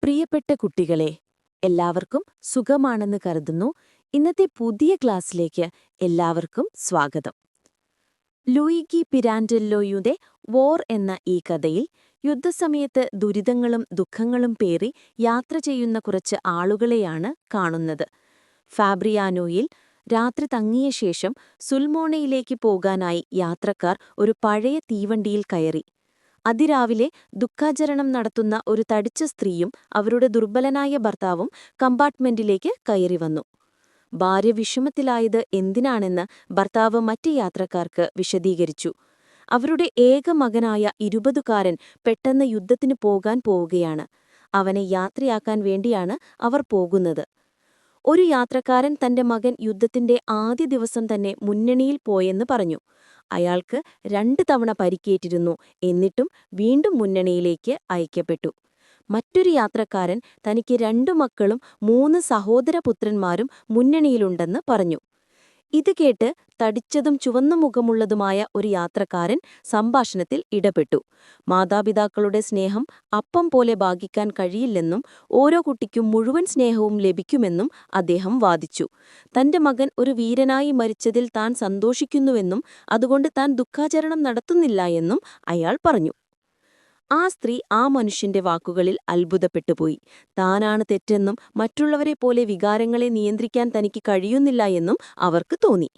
പ്രിയപ്പെട്ട കുട്ടികളെ, എല്ലാവർക്കും സുഖമാണെന്ന് കരുതുന്നു. ഇന്നത്തെ പുതിയ ക്ലാസ്സിലേക്ക് എല്ലാവർക്കും സ്വാഗതം. ലൂയിഗി പിരാൻഡെല്ലോയുടെ വോർ എന്ന ഈ കഥയിൽ യുദ്ധസമയത്ത് ദുരിതങ്ങളും ദുഃഖങ്ങളും പേറി യാത്ര ചെയ്യുന്ന കുറച്ച് ആളുകളെയാണ് കാണുന്നത്. ഫാബ്രിയാനോയിൽ രാത്രി തങ്ങിയ ശേഷം സുൽമോണയിലേക്ക് പോകാനായി യാത്രക്കാർ ഒരു പഴയ തീവണ്ടിയിൽ കയറി. അതിരാവിലെ ദുഃഖാചരണം നടത്തുന്ന ഒരു തടിച്ച സ്ത്രീയും അവരുടെ ദുർബലനായ ഭർത്താവും കമ്പാർട്ട്മെന്റിലേക്ക് കയറി വന്നു. ഭാര്യ വിഷമത്തിലായത് എന്തിനാണെന്ന് ഭർത്താവ് മറ്റ് യാത്രക്കാർക്ക് വിശദീകരിച്ചു. അവരുടെ ഏക മകനായ 20കാരൻ പെട്ടെന്ന് യുദ്ധത്തിന് പോകാൻ പോവുകയാണ്. അവനെ യാത്രയാക്കാൻ വേണ്ടിയാണ് അവർ പോകുന്നത്. ഒരു യാത്രക്കാരൻ തന്റെ മകൻ യുദ്ധത്തിന്റെ ആദ്യ ദിവസം തന്നെ മുന്നണിയിൽ പോയെന്ന് പറഞ്ഞു. അയാൾക്ക് 2 തവണ പരിക്കേറ്റിരുന്നു, എന്നിട്ടും വീണ്ടും മുന്നണിയിലേക്ക് അയക്കപ്പെട്ടു. മറ്റൊരു യാത്രക്കാരൻ തനിക്ക് 2 മക്കളും 3 സഹോദരപുത്രന്മാരും മുന്നണിയിലുണ്ടെന്ന് പറഞ്ഞു. ഇത് കേട്ട് തടിച്ചതും ചുവന്ന മുഖമുള്ളതുമായ ഒരു യാത്രക്കാരൻ സംഭാഷണത്തിൽ ഇടപെട്ടു. മാതാപിതാക്കളുടെ സ്നേഹം അപ്പം പോലെ ഭാഗിക്കാൻ കഴിയില്ലെന്നും ഓരോ കുട്ടിക്കും മുഴുവൻ സ്നേഹവും ലഭിക്കുമെന്നും അദ്ദേഹം വാദിച്ചു. തന്റെ മകൻ ഒരു വീരനായി മരിച്ചതിൽ താൻ സന്തോഷിക്കുന്നുവെന്നും അതുകൊണ്ട് താൻ ദുഃഖാചരണം നടത്തുന്നില്ല എന്നും അയാൾ പറഞ്ഞു. ആ സ്ത്രീ ആ മനുഷ്യന്റെ വാക്കുകളിൽ അത്ഭുതപ്പെട്ടുപോയി. താനാണ് തെറ്റെന്നും മറ്റുള്ളവരെ പോലെ വികാരങ്ങളെ നിയന്ത്രിക്കാൻ തനിക്ക് കഴിയുന്നില്ല എന്നും അവർക്ക് തോന്നി.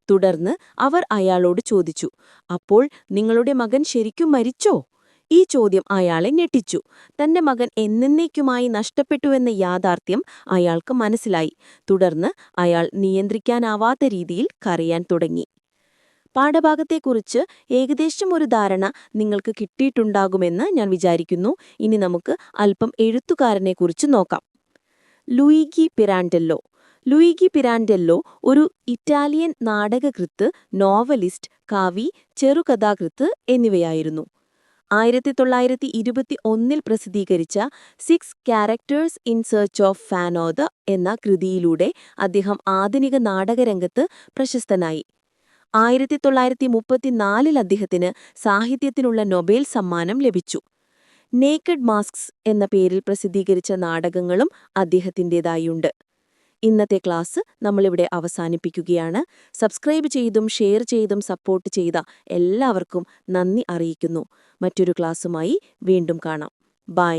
തുടർന്ന് അവർ അയാളോട് ചോദിച്ചു, അപ്പോൾ നിങ്ങളുടെ മകൻ ശരിക്കും മരിച്ചോ? ഈ ചോദ്യം അയാളെ ഞെട്ടിച്ചു. തന്റെ മകൻ എന്നേക്കുമായി നഷ്ടപ്പെട്ടുവെന്ന യാഥാർത്ഥ്യം അയാൾക്ക് മനസ്സിലായി. തുടർന്ന് അയാൾ നിയന്ത്രിക്കാനാവാത്ത രീതിയിൽ കരയാൻ തുടങ്ങി. പാഠഭാഗത്തെക്കുറിച്ച് ഏകദേശം ഒരു ധാരണ നിങ്ങൾക്ക് കിട്ടിയിട്ടുണ്ടാകുമെന്ന് ഞാൻ വിചാരിക്കുന്നു. ഇനി നമുക്ക് അല്പം എഴുത്തുകാരനെക്കുറിച്ച് നോക്കാം. ലൂയിഗി പിരാൻഡെല്ലോ. ലൂയിഗി പിരാൻഡെല്ലോ ഒരു ഇറ്റാലിയൻ നാടകകൃത്ത്, നോവലിസ്റ്റ്, കവി, ചെറുകഥാകൃത്ത് എന്നിവയായിരുന്നു. 1921 പ്രസിദ്ധീകരിച്ച 6 ക്യാരക്ടേഴ്സ് ഇൻ സെർച്ച് ഓഫ് ഫാനോദ എന്ന കൃതിയിലൂടെ അദ്ദേഹം ആധുനിക നാടകരംഗത്ത് പ്രശസ്തനായി. 1934 അദ്ദേഹത്തിന് സാഹിത്യത്തിനുള്ള നൊബേൽ സമ്മാനം ലഭിച്ചു. നേക്കഡ് മാസ്ക്സ് എന്ന പേരിൽ പ്രസിദ്ധീകരിച്ച നാടകങ്ങളും അദ്ദേഹത്തിൻ്റെതായുണ്ട്. ഇന്നത്തെ ക്ലാസ് നമ്മളിവിടെ അവസാനിപ്പിക്കുകയാണ്. സബ്സ്ക്രൈബ് ചെയ്തും ഷെയർ ചെയ്തും സപ്പോർട്ട് ചെയ്ത എല്ലാവർക്കും നന്ദി അറിയിക്കുന്നു. മറ്റൊരു ക്ലാസ്സുമായി വീണ്ടും കാണാം. ബൈ.